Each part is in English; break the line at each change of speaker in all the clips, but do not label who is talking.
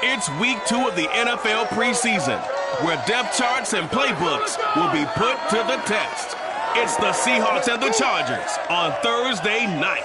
It's week 2 of the NFL preseason, where depth charts and playbooks will be put to the test. It's the Seahawks and the Chargers on Thursday night.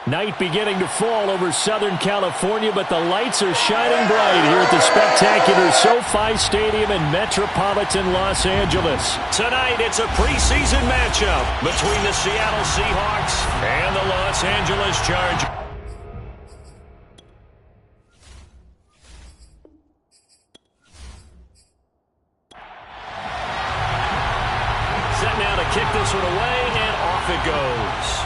Night beginning to fall over Southern California, but the lights are shining bright here at the spectacular SoFi Stadium in metropolitan Los Angeles. Tonight, it's a preseason matchup between the Seattle Seahawks and the Los Angeles Chargers. Set now to kick this one away, and off it goes.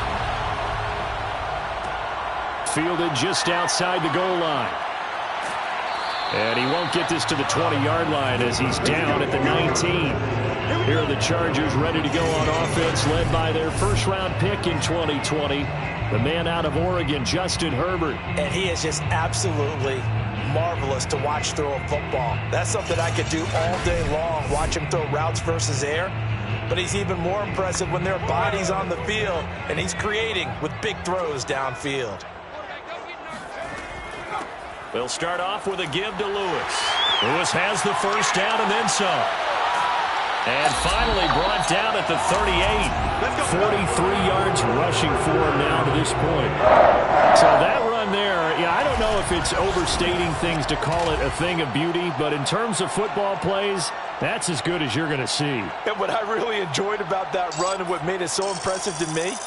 Fielded just outside the goal line. And he won't get this to the 20-yard line as he's down at the 19. Here are the Chargers ready to go on offense, led by their first-round pick in 2020, the man out of Oregon, Justin Herbert.
And he is just absolutely marvelous to watch throw a football. That's something I could do all day long, watch him throw routes versus air. But he's even more impressive when there are bodies on the field, and he's creating with big throws downfield.
They'll start off with a give to Lewis. Lewis has the first down and then some. And finally brought down at the 38. 43 yards rushing for him now to this point. So that run there, yeah, I don't know if it's overstating things to call it a thing of beauty, but in terms of football plays, that's as good as you're going to see.
And what I really enjoyed about that run and what made it so impressive to me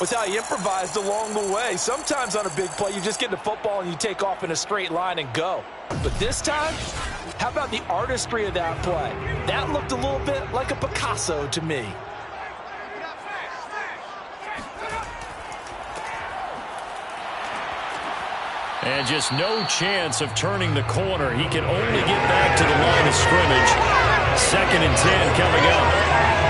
was how he improvised along the way. Sometimes on a big play, you just get the football and you take off in a straight line and go. But this time, how about the artistry of that play? That looked a little bit like a Picasso to me.
And just no chance of turning the corner. He can only get back to the line of scrimmage. 2nd and 10 coming up.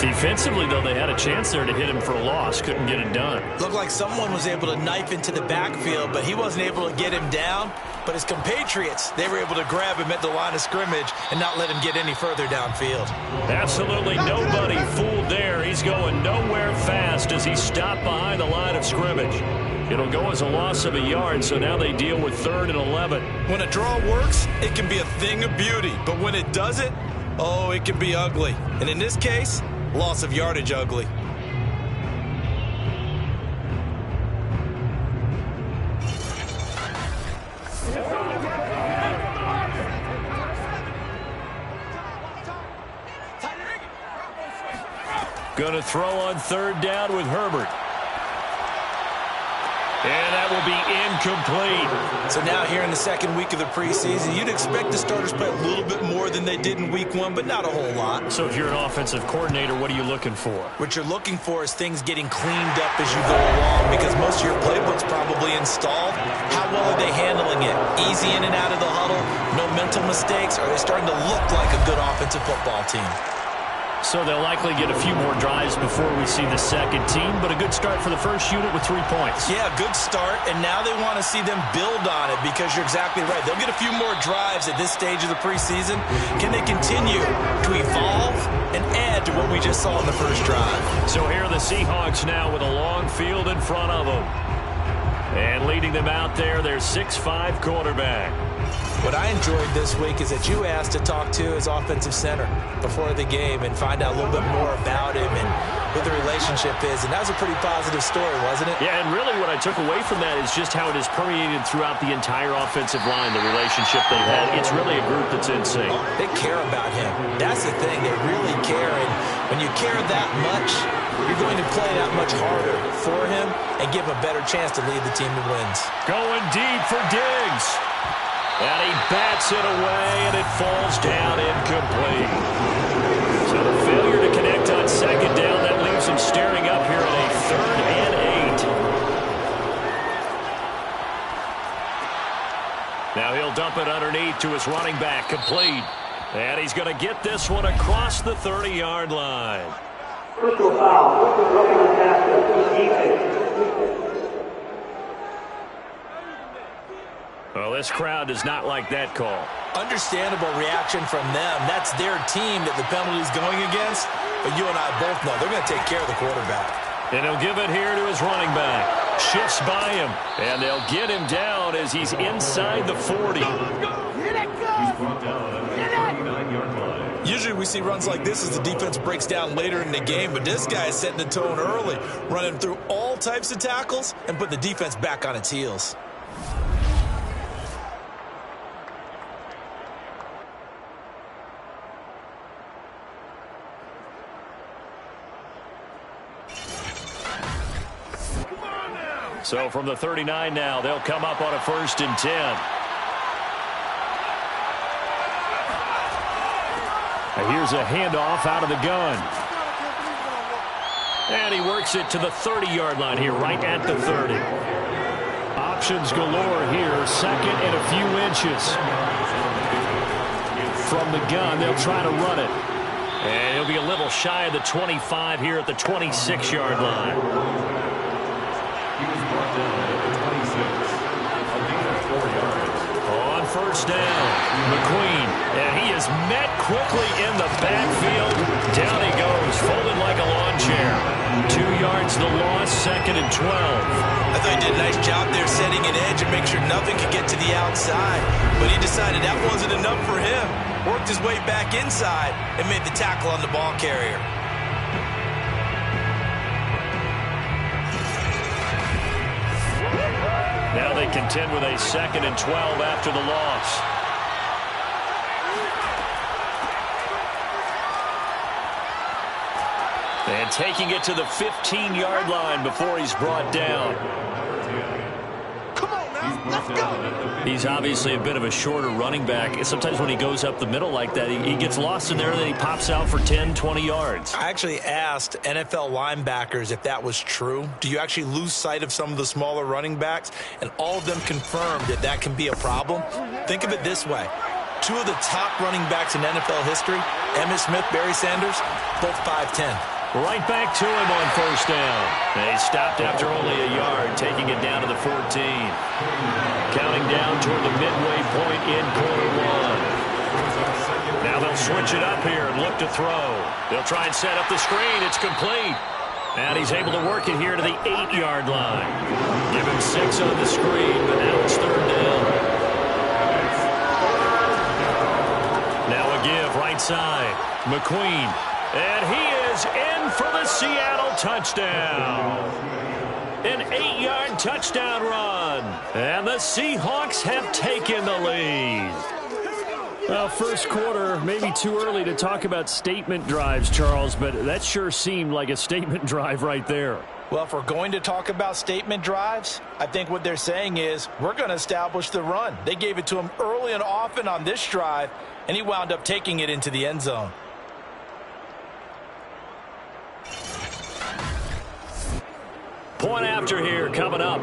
Defensively, though, they had a chance there to hit him for a loss. Couldn't get it done.
Looked like someone was able to knife into the backfield, but he wasn't able to get him down. But his compatriots, they were able to grab him at the line of scrimmage and not let him get any further downfield.
Absolutely nobody fooled there. He's going nowhere fast as he stopped behind the line of scrimmage. It'll go as a loss of a yard, so now they deal with 3rd and 11.
When a draw works, it can be a thing of beauty. But when it doesn't, oh, it can be ugly. And in this case, loss of yardage ugly.
Going to throw on 3rd down with Herbert. And that will be incomplete.
So now here in the 2nd week of the preseason, you'd expect the starters play a little bit more than they did in week 1, but not a whole lot.
So if you're an offensive coordinator, what are you looking for?
What you're looking for is things getting cleaned up as you go along, because most of your playbook's probably installed. How well are they handling it? Easy in and out of the huddle? No mental mistakes? Are they starting to look like a good offensive football team?
So they'll likely get a few more drives before we see the second team, but a good start for the first unit with 3 points.
Yeah, good start, and now they want to see them build on it, because you're exactly right. They'll get a few more drives at this stage of the preseason. Can they continue to evolve and add to what we just saw in the first drive?
So here are the Seahawks now with a long field in front of them. And leading them out there, their 6'5" quarterback.
What I enjoyed this week is that you asked to talk to his offensive center before the game and find out a little bit more about him and what the relationship is. And that was a pretty positive story, wasn't it?
Yeah, and really what I took away from that is just how it is permeated throughout the entire offensive line, the relationship they've had. It's really a group that's in sync.
They care about him. That's the thing. They really care. And when you care that much, you're going to play that much harder for him and give him a better chance to lead the team to wins.
Going deep for Diggs. And he bats it away, and it falls down incomplete. So the failure to connect on 2nd down, that leaves him staring up here at a 3rd and 8. Now he'll dump it underneath to his running back, complete. And he's going to get this one across the 30-yard line.
Personal foul. Roughing the passer. Defense.
Well, this crowd does not like that call.
Understandable reaction from them. That's their team that the penalty is going against. But you and I both know they're going to take care of the quarterback.
And he'll give it here to his running back. Shifts by him. And they'll get him down as he's inside the 40.
Usually we see runs like this as the defense breaks down later in the game, but this guy is setting the tone early, running through all types of tackles and put the defense back on its heels.
So from the 39 now, they'll come up on a 1st and 10. Here's a handoff out of the gun. And he works it to the 30-yard line here, right at the 30. Options galore here, 2nd and a few inches. From the gun, they'll try to run it. And he'll be a little shy of the 25 here at the 26-yard line. On 1st down, McQueen, and he is met quickly in the backfield. Down he goes, folded like a lawn chair. 2 yards the loss, 2nd and 12.
I thought he did a nice job there setting an edge and make sure nothing could get to the outside. But he decided that wasn't enough for him. Worked his way back inside and made the tackle on the ball carrier.
Now they contend with a 2nd and 12 after the loss. And taking it to the 15-yard line before he's brought down.
Come on now, let's go.
He's obviously a bit of a shorter running back. Sometimes when he goes up the middle like that, he gets lost in there and then he pops out for 10, 20 yards.
I actually asked NFL linebackers if that was true. Do you actually lose sight of some of the smaller running backs? And all of them confirmed that that can be a problem. Think of it this way. 2 of the top running backs in NFL history, Emmitt Smith, Barry Sanders, both 5'10".
Right back to him on 1st down. They stopped after only a yard, taking it down to the 14. Counting down toward the midway point in quarter 1. Now they'll switch it up here and look to throw. They'll try and set up the screen. It's complete. And he's able to work it here to the 8-yard line. Give him 6 on the screen, but now it's 3rd down. Now a give right side. McQueen. And he is in for the Seattle touchdown. An 8-yard touchdown run. And the Seahawks have taken the lead. Well, first quarter, maybe too early to talk about statement drives, Charles, but that sure seemed like a statement drive right there.
Well, if we're going to talk about statement drives, I think what they're saying is we're going to establish the run. They gave it to him early and often on this drive, and he wound up taking it into the end zone.
Point after here coming up.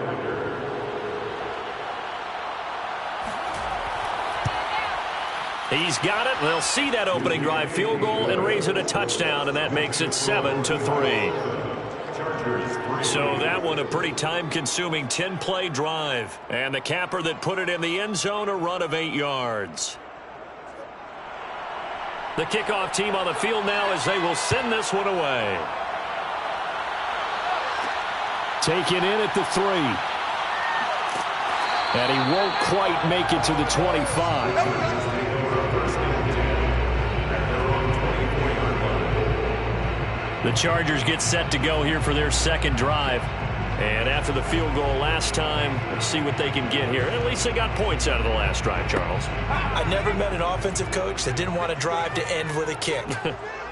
He's got it. They'll see that opening drive field goal and raise it a touchdown, and that makes it 7-3. So that one a pretty time-consuming 10-play drive. And the capper that put it in the end zone, a run of 8 yards. The kickoff team on the field now as they will send this one away. Taken in at the 3. And he won't quite make it to the 25. The Chargers get set to go here for their 2nd drive. And after the field goal last time, let's see what they can get here. At least they got points out of the last drive, Charles.
I never met an offensive coach that didn't want to drive to end with a kick.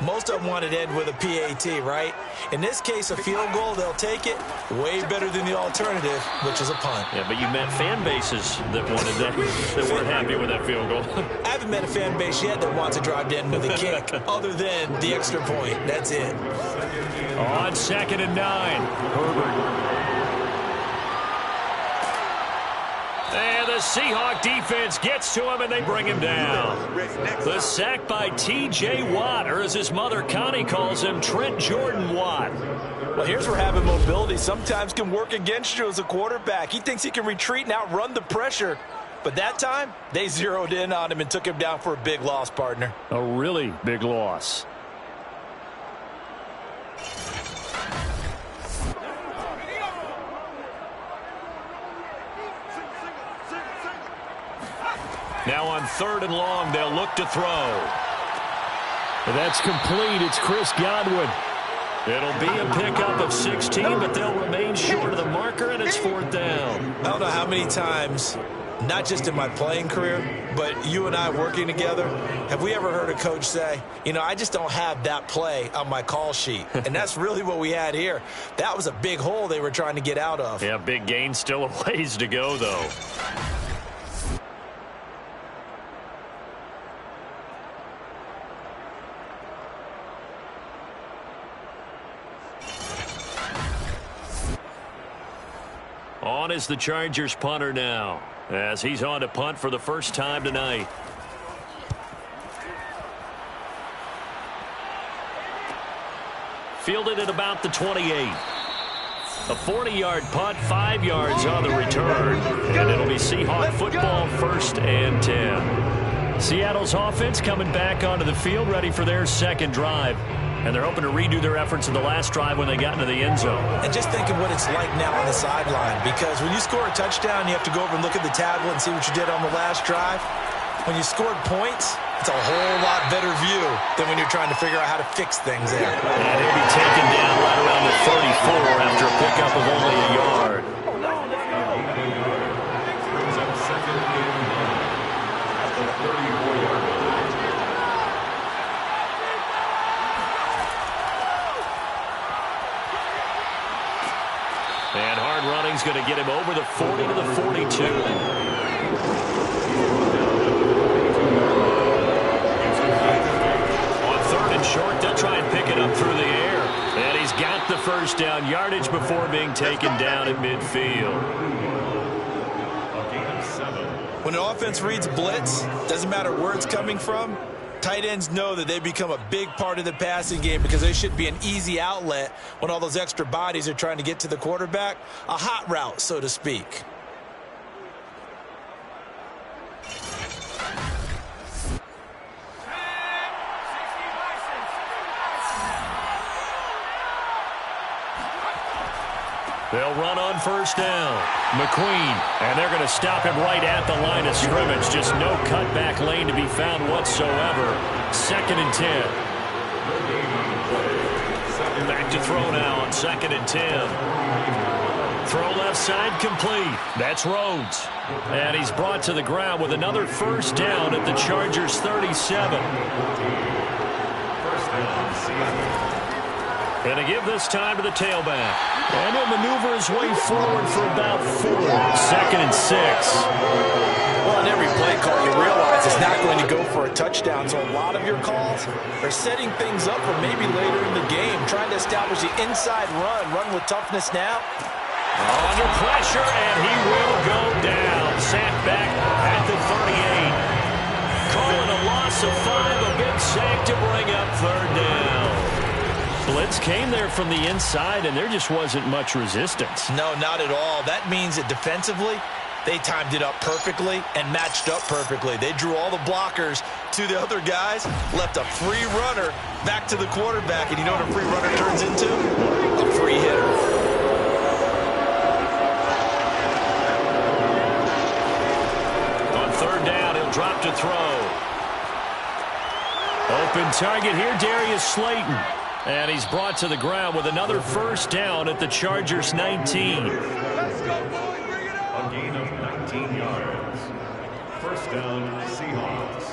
Most of them wanted to end with a PAT, right? In this case, a field goal, they'll take it. Way better than the alternative, which is a punt.
Yeah, but you met fan bases that wanted that, that weren't happy with that field goal.
I haven't met a fan base yet that wants to drive to end with a kick, other than the extra point. That's it.
On 2nd and 9, Herbert. And the Seahawk defense gets to him, and they bring him down. The sack by T.J. Watt, or as his mother Connie calls him, Trent Jordan Watt.
Well, here's where having mobility sometimes can work against you as a quarterback. He thinks he can retreat and outrun the pressure. But that time, they zeroed in on him and took him down for a big loss, partner.
A really big loss. Now on 3rd and long, they'll look to throw. That's complete. It's Chris Godwin. It'll be a pickup of 16, but they'll remain short of the marker, and it's 4th down.
I don't know how many times, not just in my playing career, but you and I working together, have we ever heard a coach say, you know, I just don't have that play on my call sheet. And that's really what we had here. That was a big hole they were trying to get out of.
Yeah, big gain, still a ways to go, though. On is the Chargers punter now, as he's on to punt for the first time tonight. Fielded at about the 28. A 40-yard punt, 5 yards on the return, and it'll be Seahawk football, 1st and 10. Seattle's offense coming back onto the field, ready for their second drive. And they're hoping to redo their efforts in the last drive when they got into the end zone.
And just think of what it's like now on the sideline, because when you score a touchdown, you have to go over and look at the tablet and see what you did on the last drive. When you scored points, it's a whole lot better view than when you're trying to figure out how to fix things there.
And he'll be taken down right around the 34 after a pickup of only a yard. And hard running's going to get him over the 40 to the 42. On 3rd and short, they'll try and pick it up through the air. And he's got the first down yardage before being taken down at midfield.
When an offense reads blitz, doesn't matter where it's coming from, tight ends know that they become a big part of the passing game because they should be an easy outlet when all those extra bodies are trying to get to the quarterback. A hot route, so to speak.
They'll run on 1st down. McQueen, and they're going to stop him right at the line of scrimmage. Just no cutback lane to be found whatsoever. 2nd and 10. Back to throw now on 2nd and 10. Throw left side complete. That's Rhodes. And he's brought to the ground with another 1st down at the Chargers 37. And a give this time to the tailback. And he'll maneuver his way forward for about 4. 2nd and 6.
Well, on every play call, you realize it's not going to go for a touchdown. So a lot of your calls are setting things up for maybe later in the game, trying to establish the inside run with toughness now.
Under pressure, and he will go down. Sacked back at the 38. Calling a loss of 5, a big sack to bring up 3rd down. Blitz came there from the inside, and there just wasn't much resistance.
No, not at all. That means that defensively, they timed it up perfectly and matched up perfectly. They drew all the blockers to the other guys, left a free runner back to the quarterback, and you know what a free runner turns into? A free hitter. On 3rd down, he'll drop to throw.
Open target here, Darius Slayton. And he's brought to the ground with another 1st down at the Chargers 19.
Let's go, boys. Bring it up. A gain of 19 yards. 1st down, Seahawks.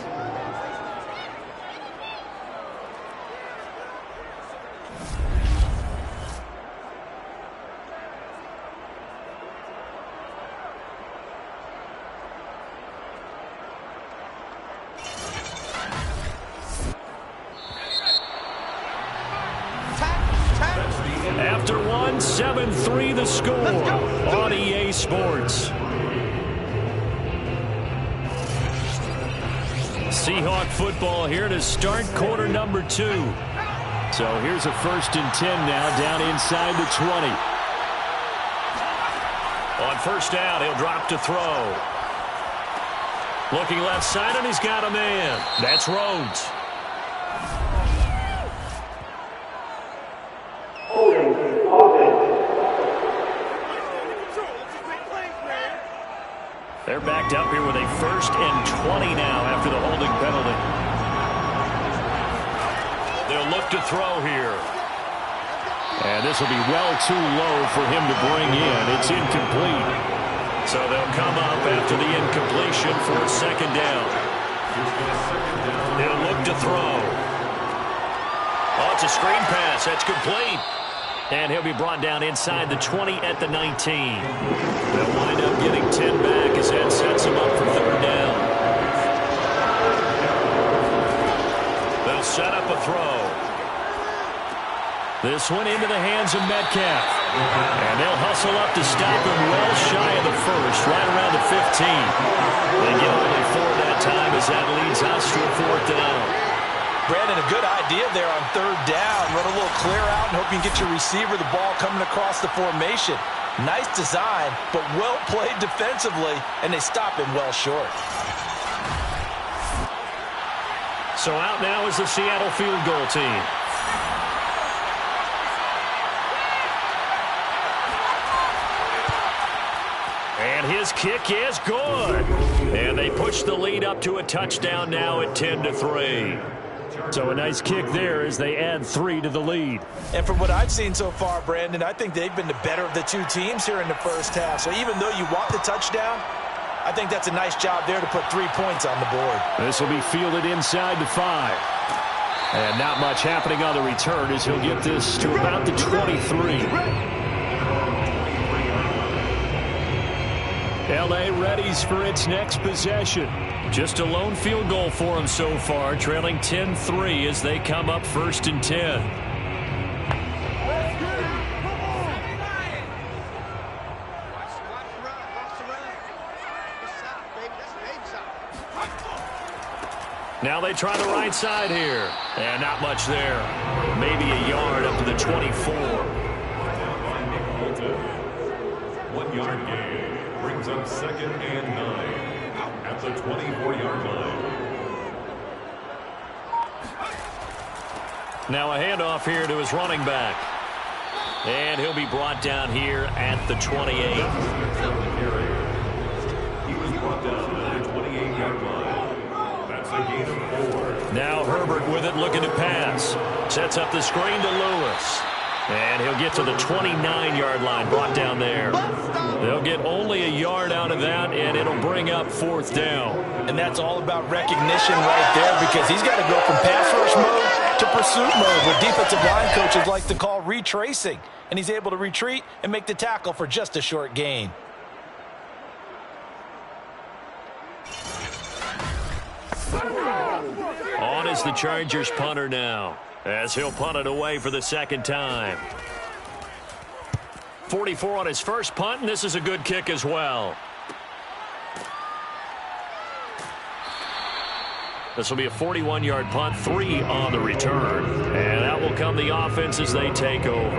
After 1, 7-3 the score on EA Sports. Seahawk football here to start quarter number 2. So here's a 1st and 10 now down inside the 20. On 1st down, he'll drop to throw. Looking left side, and he's got a man. That's Rhodes. They're backed up here with a 1st and 20 now after the holding penalty. They'll look to throw here. And this will be well too low for him to bring in. It's incomplete. So they'll come up after the incompletion for 2nd down. They'll look to throw. Oh, it's a screen pass. That's complete. And he'll be brought down inside the 20 at the 19. They'll wind up getting 10 back as that sets him up for 3rd down. They'll set up a throw. This one into the hands of Metcalf. And they'll hustle up to stop him well shy of the 1st, right around the 15. They get only 4 that time as that leads us to a 4th down.
Brandon, a good idea there on 3rd down. Run a little clear out and hope you can get your receiver the ball coming across the formation. Nice design, but well played defensively, and they stop him well short.
So out now is the Seattle field goal team. And his kick is good. And they push the lead up to a touchdown now at 10-3. So a nice kick there as they add 3 to the lead.
And from what I've seen so far, Brandon, I think they've been the better of the 2 teams here in the 1st half. So even though you want the touchdown, I think that's a nice job there to put 3 points on the board.
This will be fielded inside the 5. And not much happening on the return as he'll get this to about the 23. L.A. readies for its next possession. Just a lone field goal for them so far, trailing 10-3 as they come up 1st and 10. Now they try the right side here. And not much there. Maybe a yard up to the 24.
1 yard gain brings up 2nd and 9 at the 24-yard line.
Now a handoff here to his running back. And he'll be brought down here at the 28.
He was brought down at the 28-yard line. That's a gain of 4.
Now Herbert with it, looking to pass. Sets up the screen to Lewis. And he'll get to the 29-yard line, brought down there. They'll get only a yard out of that, and it'll bring up 4th down.
And that's all about recognition right there, because he's got to go from pass rush mode to pursuit mode, what defensive line coaches like to call retracing. And he's able to retreat and make the tackle for just a short gain.
On is the Chargers punter now, as he'll punt it away for the 2nd time. 44 on his first punt, and this is a good kick as well. This will be a 41-yard punt, 3 on the return. And that will come the offense as they take over.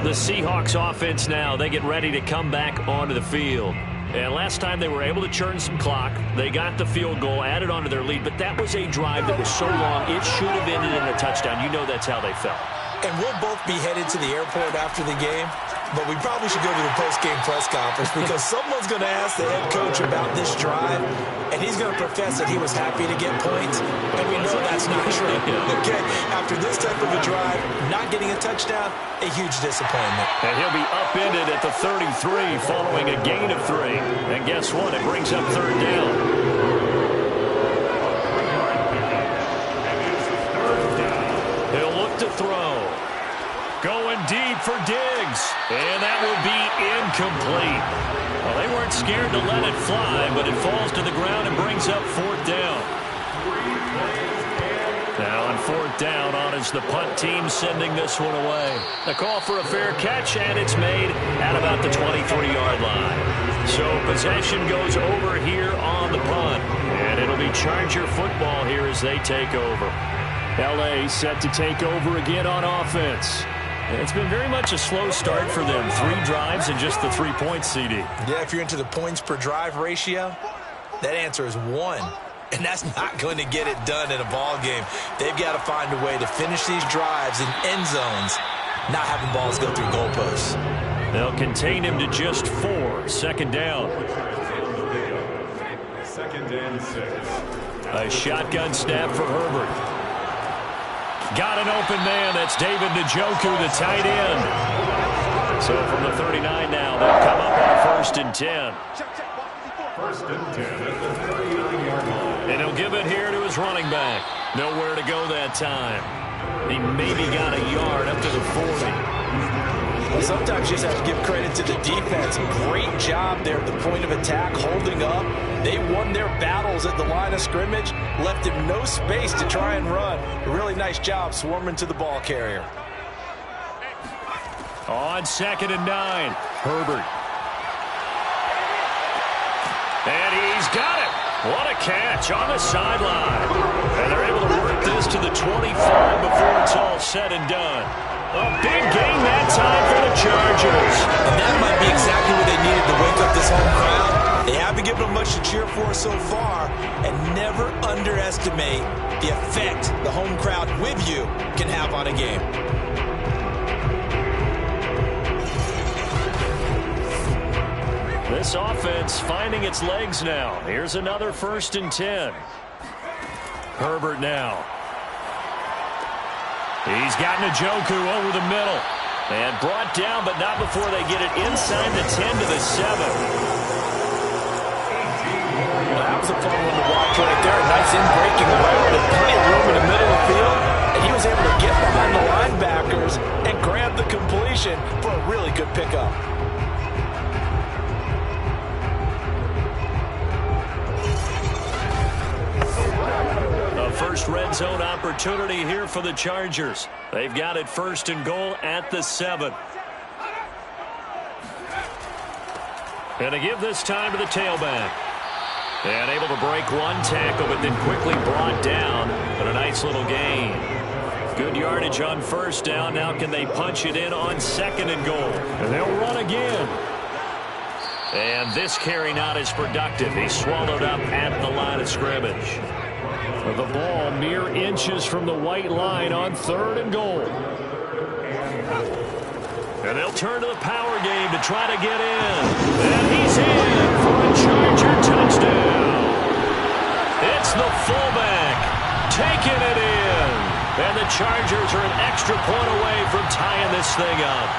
The Seahawks offense now, they get ready to come back onto the field. And last time they were able to churn some clock. They got the field goal, added onto their lead, but that was a drive that was so long, it should have ended in a touchdown. You know that's how they felt.
And we'll both be headed to the airport after the game, but we probably should go to the post-game press conference because someone's going to ask the head coach about this drive, and he's going to profess that he was happy to get points, and we know that's not true. Okay, after this type of a drive, not getting a touchdown, a huge disappointment.
And he'll be upended at the 33 following a gain of 3. And guess what? It brings up 3rd down. He'll look to throw. Going deep for Diggs. And that will be incomplete. Well, they weren't scared to let it fly, but it falls to the ground and brings up 4th down. Now on 4th down, on is the punt team sending this one away. A call for a fair catch, and it's made at about the 23-yard line. So possession goes over here on the punt. And it'll be Charger football here as they take over. L.A. set to take over again on offense. It's been very much a slow start for them. 3 drives and just the 3 points, CD.
Yeah, if you're into the points per drive ratio, That answer is 1. And that's not going to get it done in a ball game. They've got to find a way to finish these drives in end zones, not having balls go through goalposts.
They'll contain him to just 4. Second down.
Second and 6.
A shotgun snap for Herbert. Got an open man. That's David Njoku, the tight end. So from the 39 now, they'll come up on 1st and 10.
First and 10 at the 39-yard line.
And he'll give it here to his running back. Nowhere to go that time. He maybe got a yard up to the 40.
Well, sometimes you just have to give credit to the defense. Great job there at the point of attack, holding up. They won their battles at the line of scrimmage, left him no space to try and run. A really nice job swarming to the ball carrier.
On 2nd and 9, Herbert. And he's got it. What a catch on the sideline. And they're able to work this to the 25 before it's all said and done. A big gain that time for the Chargers.
And that might be exactly what they needed to wake up this home crowd. They haven't given them much to cheer for so far. And never underestimate the effect the home crowd with you can have on a game.
This offense finding its legs now. Here's another 1st and 10. Herbert now. He's got Njoku over the middle. And brought down, but not before they get it inside the 10 to the 7.
Well, that was a fun one to watch right there. A nice in-breaking route with plenty of room in the middle of the field. And he was able to get behind the linebackers and grab the completion for a really good pickup.
First red zone opportunity here for the Chargers. They've got it 1st and goal at the 7. And to give this time to the tailback. And able to break one tackle, but then quickly brought down. But a nice little gain. Good yardage on 1st down. Now can they punch it in on 2nd and goal? And they'll run again. And this carry not as productive. He's swallowed up at the line of scrimmage. The ball mere inches from the white line on 3rd and goal. And they'll turn to the power game to try to get in. And he's in for a Charger touchdown. It's the fullback taking it in. And the Chargers are an extra point away from tying this thing up.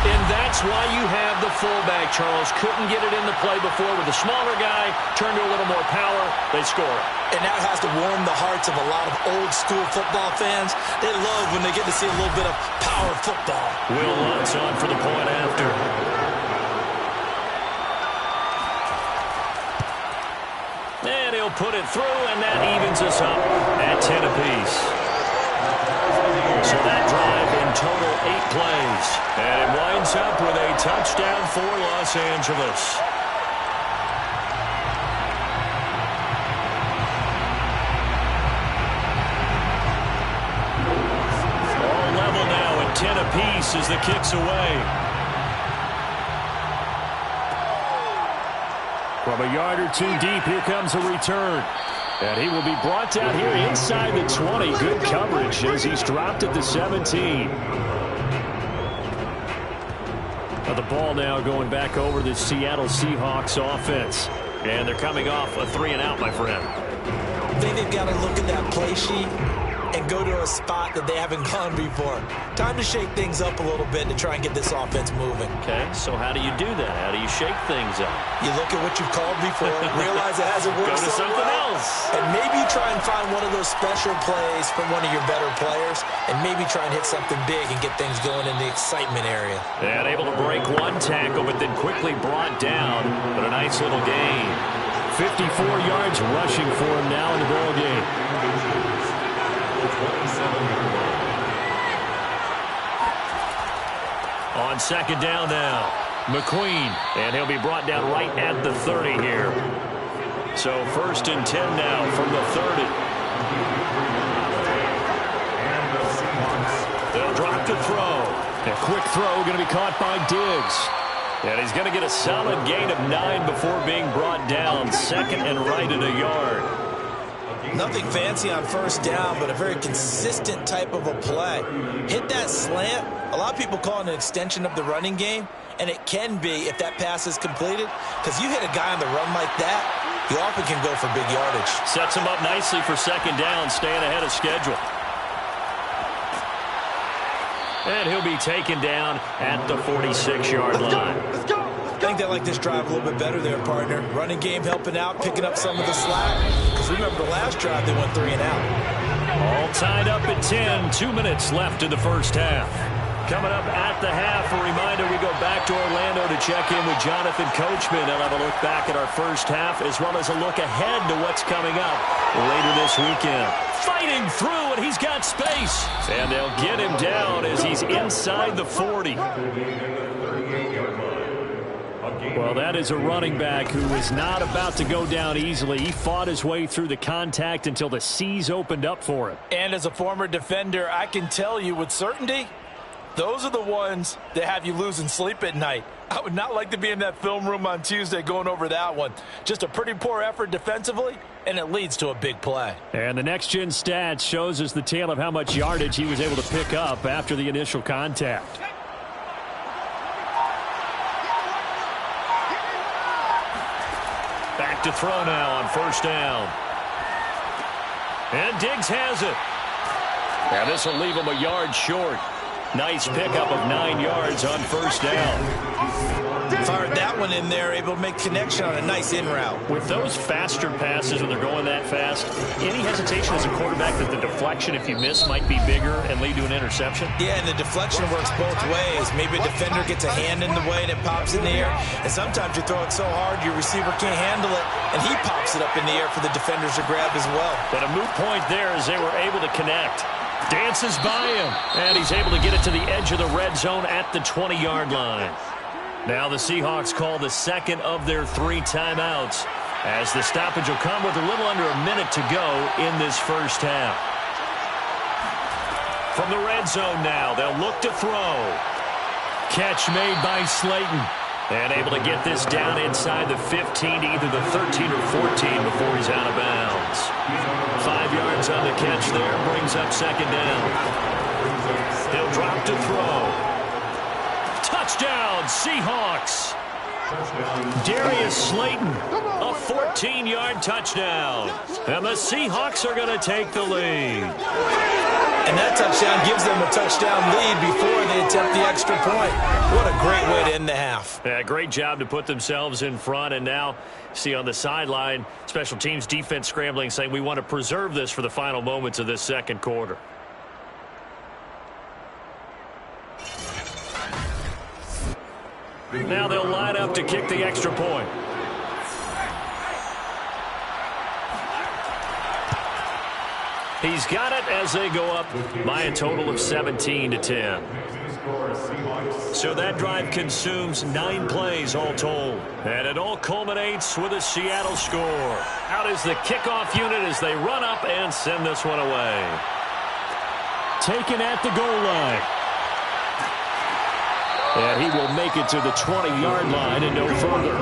And that's why you have the fullback, Charles. Couldn't get it in the play before with the smaller guy. Turned to a little more power. They score.
And that has to warm the hearts of a lot of old-school football fans. They love when they get to see a little bit of power football.
Will Lutz on for the point after. And he'll put it through, and that evens us up at 10 apiece. So that drive in total 8 plays. And it winds up with a touchdown for Los Angeles. All level now at 10 apiece as the kick's away. From a yard or 2 deep, here comes a return. And he will be brought down here inside the 20. Good coverage as he's dropped at the 17. Now the ball now going back over the Seattle Seahawks offense. And they're coming off a 3-and-out, my friend.
I think they've got to look at that play sheet and go to a spot that they haven't gone before. Time to shake things up a little bit to try and get this offense moving.
Okay, so how do you do that? How do you shake things up?
You look at what you've called before, realize it hasn't worked
Go to something else.
and maybe try and find one of those special plays from one of your better players, and maybe try and hit something big and get things going in the excitement area.
And able to break one tackle, but then quickly brought down. But a nice little gain. 54 yards rushing for him now in the ball game. On 2nd down now, McQueen, and he'll be brought down right at the 30 here. So 1st and 10 now from the 30. They'll drop the throw. A quick throw going to be caught by Diggs. And he's going to get a solid gain of 9 before being brought down. Second and right at a yard.
Nothing fancy on first down, but a very consistent type of a play. Hit that slant. A lot of people call it an extension of the running game, and it can be if that pass is completed, because you hit a guy on the run like that, he often can go for big yardage. Sets him up nicely for second down, staying ahead of schedule.
And he'll be taken down at the 46-yard line.
I think they like this drive a little bit better there, partner. Running game helping out, picking up some of the slack. Because remember the last drive, they went 3 and out.
All tied up at 10. 2 minutes left in the first half. Coming up at the half, a reminder, we go back to Orlando to check in with Jonathan Coachman and have a look back at our first half, as well as a look ahead to what's coming up later this weekend. Fighting through, and he's got space. And they'll get him down as he's inside the 40. Well, that is a running back who is not about to go down easily. He fought his way through the contact until the seas opened up for him.
And as a former defender, I can tell you with certainty, those are the ones that have you losing sleep at night. I would not like to be in that film room on Tuesday going over that one. Just a pretty poor effort defensively, and it leads to a big play.
And the next-gen stats shows us the tale of how much yardage he was able to pick up after the initial contact. Back to throw now on first down. And Diggs has it. Now this will leave him a yard short. Nice pickup of 9 yards on first down.
Fired that one in there, able to make connection on a nice in route.
With those faster passes when they're going that fast, any hesitation as a quarterback that the deflection, if you miss, might be bigger and lead to an interception?
Yeah, and the deflection works both ways. Maybe a defender gets a hand in the way and it pops in the air. And sometimes you throw it so hard your receiver can't handle it, and he pops it up in the air for the defenders to grab as well.
But a moot point there as they were able to connect. Dances by him, and he's able to get it to the edge of the red zone at the 20-yard line. Now the Seahawks call the second of their 3 timeouts, as the stoppage will come with a little under a minute to go in this first half. From the red zone now, they'll look to throw. Catch made by Slayton. And able to get this down inside the 15 to either the 13 or 14 before he's out of bounds. 5 yards on the catch there, brings up second down. He'll drop to throw. Touchdown, Seahawks. Darius Slayton, a 14-yard touchdown. And the Seahawks are going to take the lead.
And that touchdown gives them a touchdown lead before they attempt the extra point. What a great way to end the half.
Yeah, great job to put themselves in front. And now, see on the sideline, special teams defense scrambling, saying we want to preserve this for the final moments of this second quarter. Now they'll line up to kick the extra point. He's got it as they go up by a total of 17-10. So that drive consumes 9 plays all told. And it all culminates with a Seattle score. Out is the kickoff unit as they run up and send this one away. Taken at the goal line. And he will make it to the 20-yard line and no further.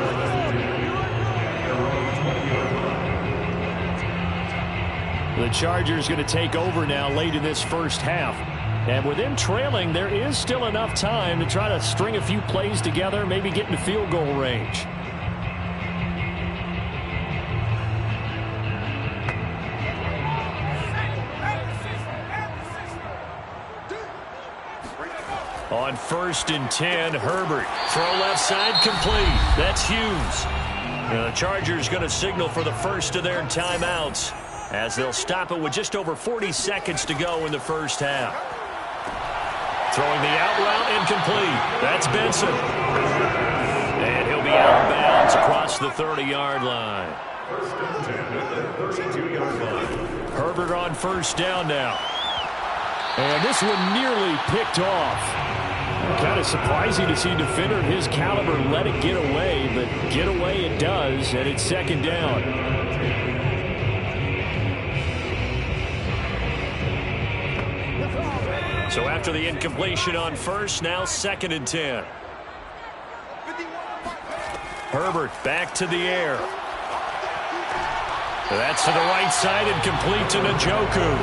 The Chargers going to take over now late in this first half. And with them trailing, there is still enough time to try to string a few plays together, maybe get into field goal range. On 1st and 10, Herbert. Throw left side complete. That's Hughes. The Chargers going to signal for the first of their timeouts, as they'll stop it with just over 40 seconds to go in the first half. Throwing the out route incomplete. That's Benson. And he'll be out of bounds across the 30-yard line. Herbert on first down now. And this one nearly picked off. Kind of surprising to see a defender of his caliber let it get away, but get away it does, and it's second down. So after the incompletion on first, now 2nd and 10. Herbert back to the air. That's to the right side and complete to Njoku.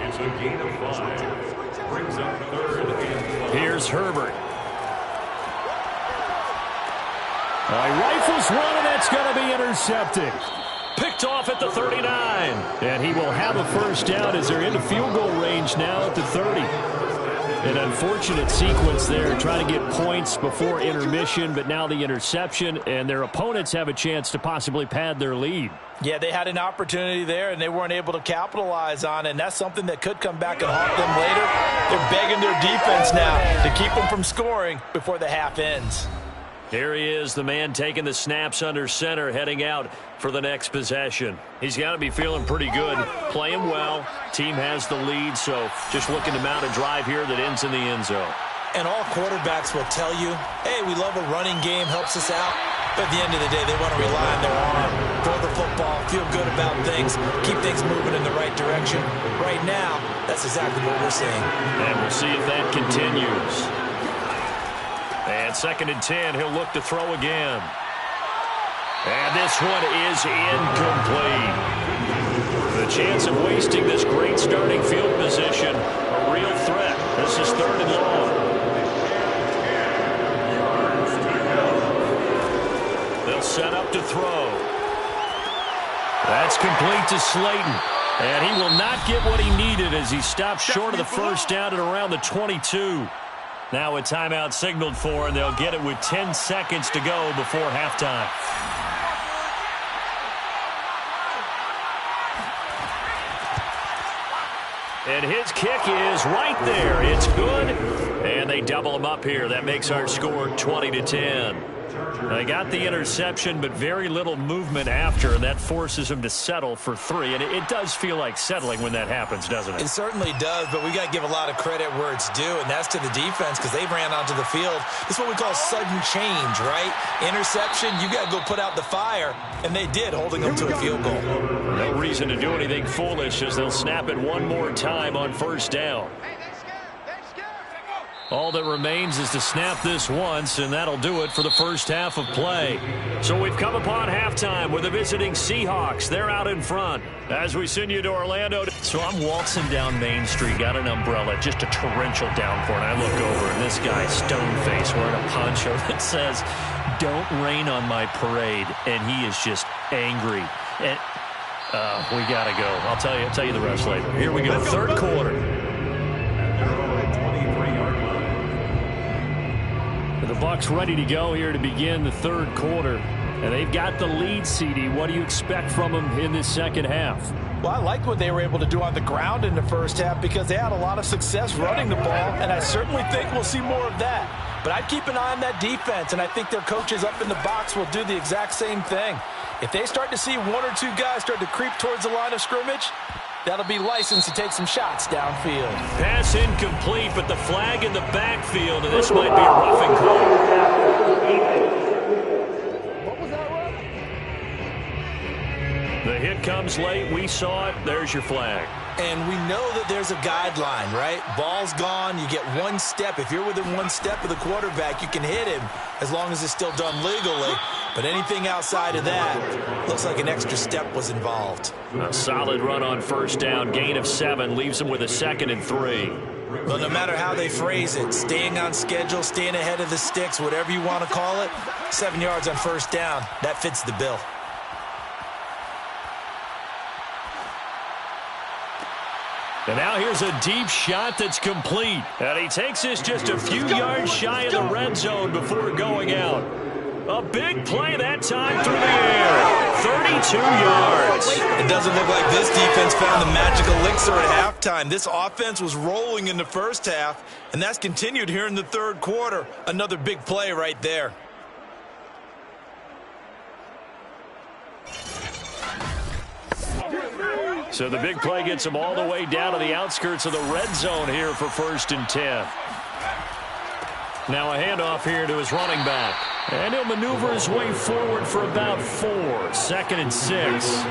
It's a gain of 5. Brings up 3rd and 5.
Here's Herbert. Rifles one, and that's going to be intercepted. Picked off at the 39. And he will have a first down as they're into field goal range now at the 30. An unfortunate sequence there, trying to get points before intermission, but now the interception, and their opponents have a chance to possibly pad their lead.
Yeah, they had an opportunity there, and they weren't able to capitalize on it, and that's something that could come back and haunt them later. They're begging their defense now to keep them from scoring before the half ends.
Here he is, the man taking the snaps under center, heading out for the next possession. He's got to be feeling pretty good, playing well. Team has the lead, so just looking to mount a drive here that ends in the end zone.
And all quarterbacks will tell you, hey, we love a running game, helps us out. But at the end of the day, they want to rely on their arm, throw the football, feel good about things, keep things moving in the right direction. Right now, that's exactly what we're seeing.
And we'll see if that continues. And 2nd and 10, he'll look to throw again. And this one is incomplete. The chance of wasting this great starting field position, a real threat. This is 3rd and long. They'll set up to throw. That's complete to Slayton. And he will not get what he needed as he stops short of the first down at around the 22. Now a timeout signaled for, and they'll get it with 10 seconds to go before halftime. And his kick is right there. It's good. And they double him up here. That makes our score 20-10. They got the interception, but very little movement after, and that forces him to settle for 3. And it does feel like settling when that happens, doesn't it?
It certainly does, but we got to give a lot of credit where it's due, and that's to the defense because they ran onto the field. This is what we call sudden change, right? Interception, you got to go put out the fire, and they did, holding them to a field goal.
No reason to do anything foolish as they'll snap it one more time on first down. All that remains is to snap this once, and that'll do it for the first half of play. So we've come upon halftime with the visiting Seahawks. They're out in front as we send you to Orlando. So I'm waltzing down Main Street, got an umbrella, just a torrential downpour, and I look over, and this guy, stone-faced, wearing a poncho that says, "Don't rain on my parade," and he is just angry. And we got to go. I'll tell you the rest later. Here we go, third quarter. The Bucs ready to go here to begin the third quarter. And they've got the lead, CD. What do you expect from them in this second half?
Well, I liked what they were able to do on the ground in the first half because they had a lot of success running the ball, and I certainly think we'll see more of that. But I'd keep an eye on that defense, and I think their coaches up in the box will do the exact same thing. If they start to see 1 or 2 guys start to creep towards the line of scrimmage, that'll be licensed to take some shots downfield.
Pass incomplete, but the flag in the backfield, and this might be a roughing call.
What was that, Rob?
The hit comes late. We saw it. There's your flag.
And we know that there's a guideline, right? Ball's gone. You get 1 step. If you're within 1 step of the quarterback, you can hit him as long as it's still done legally. But anything outside of that, looks like an extra step was involved.
A solid run on first down. Gain of 7 leaves them with a 2nd and 3.
Well, no matter how they phrase it, staying on schedule, staying ahead of the sticks, whatever you want to call it, 7 yards on first down, that fits the bill.
And now here's a deep shot that's complete. And he takes this just a few yards shy of the red zone before going out. A big play that time through the air. 32 yards.
It doesn't look like this defense found the magical elixir at halftime. This offense was rolling in the first half, and that's continued here in the third quarter. Another big play right there.
So the big play gets him all the way down to the outskirts of the red zone here for 1st and 10. Now a handoff here to his running back. And he'll maneuver his way forward for about 4. 2nd and 6.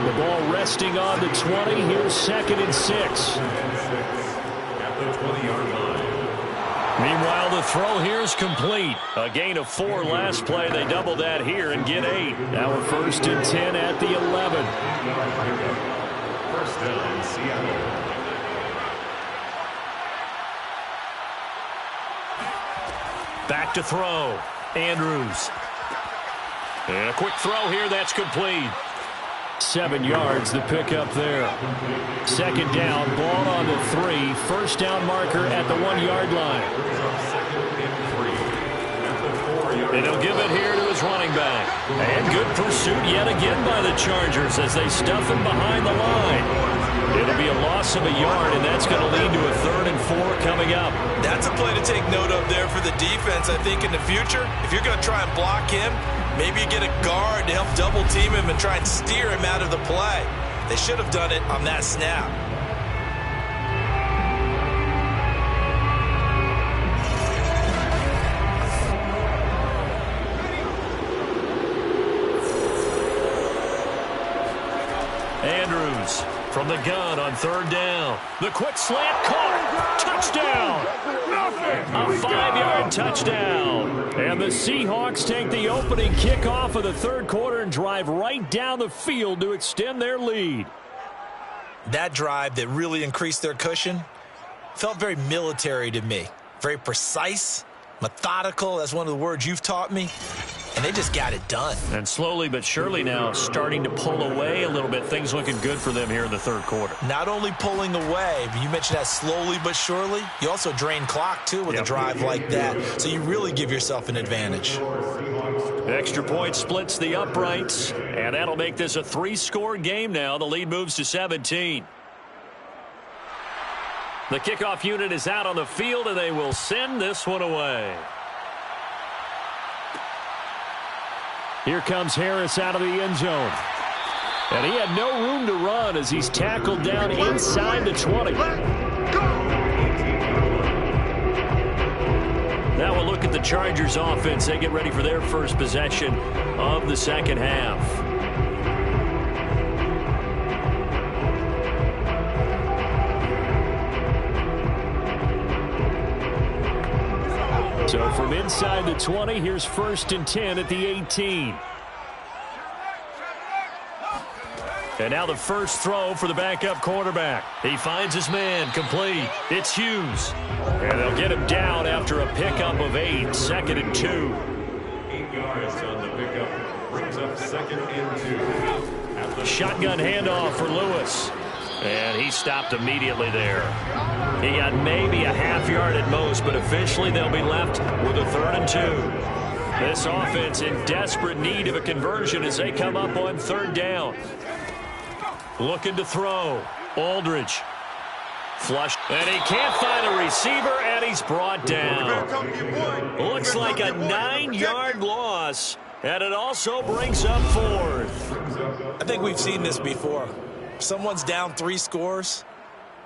The ball resting on the 20. Here's 2nd and 6.
At the 20-yard line.
Meanwhile, the throw here is complete. A gain of 4 last play. They double that here and get 8. Now we're 1st and 10 at the 11.
First down, Seattle.
Back to throw. Andrews. And a quick throw here. That's complete. 7 yards, the pickup there. 2nd down, ball on the 3. First down marker at the 1-yard line. And he'll give it here to his running back. And good pursuit yet again by the Chargers as they stuff him behind the line. It'll be a loss of a yard, and that's going to lead to a 3rd and 4 coming up.
That's a play to take note of there for the defense, I think, in the future. If you're going to try and block him, maybe you get a guard to help double-team him and try and steer him out of the play. They should have done it on that snap.
Andrews from the gun on 3rd down. The quick slant caught. Touchdown. A 5-yard touchdown. And the Seahawks take the opening kickoff of the 3rd quarter and drive right down the field to extend their lead.
That drive that really increased their cushion felt very military to me. Very precise, methodical. That's one of the words you've taught me. And they just got it done.
And slowly but surely now starting to pull away a little bit. Things looking good for them here in the 3rd quarter.
Not only pulling away, but you mentioned that slowly but surely. You also drain clock, too, with a drive like that. So you really give yourself an advantage.
Extra point splits the uprights. And that'll make this a 3-score game now. The lead moves to 17. The kickoff unit is out on the field, and they will send this one away. Here comes Harris out of the end zone. And he had no room to run as he's tackled down inside the 20. Now we'll look at the Chargers offense. They get ready for their first possession of the 2nd half. So from inside the 20, here's 1st and 10 at the 18. And now the first throw for the backup quarterback. He finds his man, complete. It's Hughes. And they'll get him down after a pickup of 8, 2nd and 2.
8 yards on the pickup. Brings up 2nd and 2.
Shotgun handoff for Lewis. And he stopped immediately there. He got maybe a half-yard at most, but officially they'll be left with a 3rd and 2. This offense in desperate need of a conversion as they come up on 3rd down. Looking to throw. Aldridge. Flush. And he can't find a receiver, and he's brought down. Looks like a 9-yard loss, and it also brings up 4th.
I think we've seen this before. Someone's down 3 scores.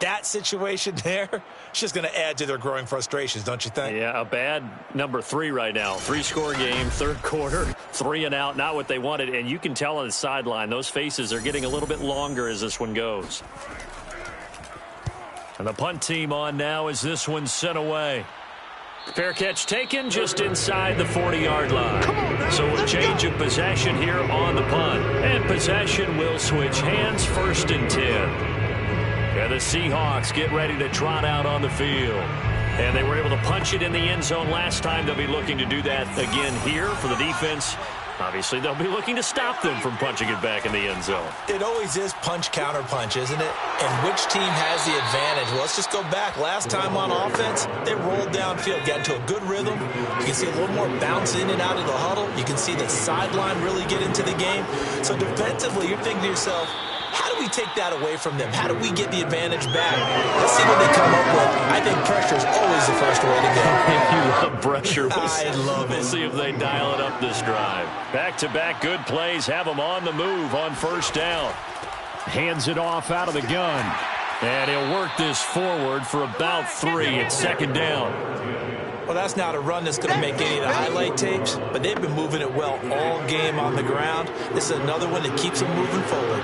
That situation there, it's just going to add to their growing frustrations, don't you think?
Yeah, a bad number 3 right now. 3-score game, 3rd quarter, 3 and out, not what they wanted. And you can tell on the sideline, those faces are getting a little bit longer as this one goes. And the punt team on now as this one's sent away. Fair catch taken just inside the 40-yard line. So a change of possession here on the punt. And possession will switch hands, 1st and 10. And the Seahawks get ready to trot out on the field. And they were able to punch it in the end zone last time. They'll be looking to do that again here for the defense. Obviously, they'll be looking to stop them from punching it back in the end zone.
It always is punch-counter-punch, isn't it? And which team has the advantage? Well, let's just go back. Last time on offense, they rolled downfield, got into a good rhythm. You can see a little more bounce in and out of the huddle. You can see the sideline really get into the game. So defensively, you're thinking to yourself, how do we take that away from them? How do we get the advantage back? Let's see what they come up with. I think pressure is always the first way to go.
You love pressure.
I love it.
We'll see if they dial it up this drive. Back-to-back good plays have them on the move on 1st down. Hands it off out of the gun. And he'll work this forward for about 3 at 2nd down.
Well, that's not a run that's going to make any of the highlight tapes, but they've been moving it well all game on the ground. This is another one that keeps them moving forward.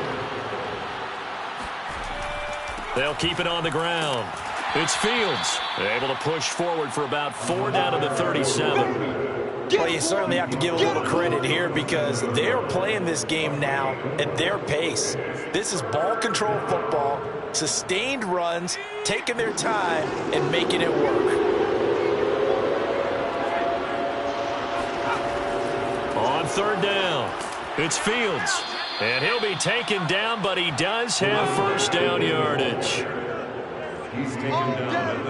They'll keep it on the ground. It's Fields. Able to push forward for about 4 down to the 37.
Well, you certainly have to give a little credit here because they're playing this game now at their pace. This is ball control football, sustained runs, taking their time and making it work.
On 3rd down, it's Fields. And he'll be taken down, but he does have first down yardage.
He's taken down.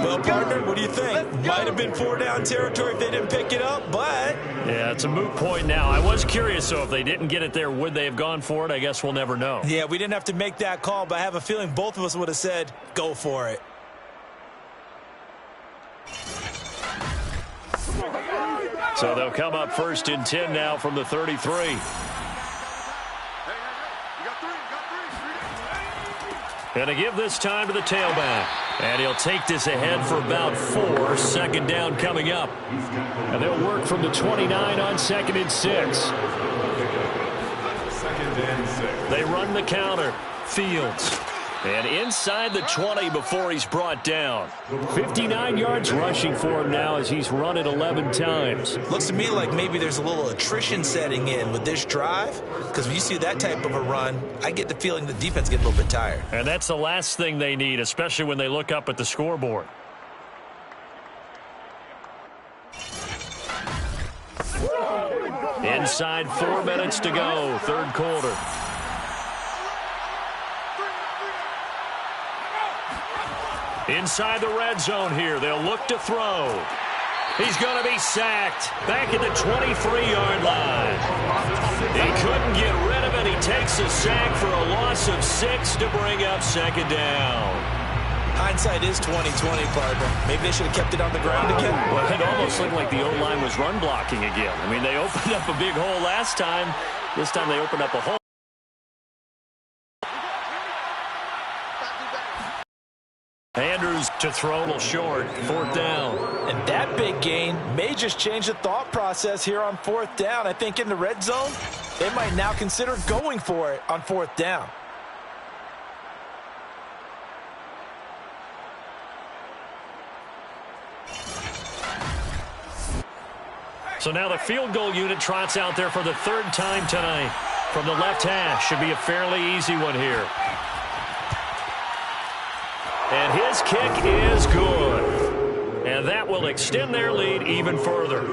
Well, partner, what do you think? Might have been 4-down territory if they didn't pick it up, but...
Yeah, it's a moot point now. I was curious, so if they didn't get it there, would they have gone for it? I guess we'll never know.
Yeah, we didn't have to make that call, but I have a feeling both of us would have said, go for it.
So they'll come up 1st and 10 now from the 33. And to give this time to the tailback. And he'll take this ahead for about 4. 2nd down coming up. And they'll work from the 29 on 2nd and 6.
2nd and 6.
They run the counter. Fields. And inside the 20 before he's brought down. 59 yards rushing for him now as he's run it 11 times.
Looks to me like maybe there's a little attrition setting in with this drive, because when you see that type of a run, I get the feeling the defense gets a little bit tired.
And that's the last thing they need, especially when they look up at the scoreboard. Inside 4 minutes to go, 3rd quarter. Inside the red zone here. They'll look to throw. He's going to be sacked. Back at the 23-yard line. He couldn't get rid of it. He takes a sack for a loss of 6 to bring up 2nd down.
Hindsight is 20/20, partner. Maybe they should have kept it on the ground again.
Well, it almost looked like the O-line was run blocking again. I mean, they opened up a big hole last time. This time they opened up a hole. Andrews to throw a little short. 4th down.
And that big gain may just change the thought process here on 4th down. I think in the red zone, they might now consider going for it on 4th down.
So now the field goal unit trots out there for the 3rd time tonight. From the left hash. Should be a fairly easy one here. And his kick is good. And that will extend their lead even further.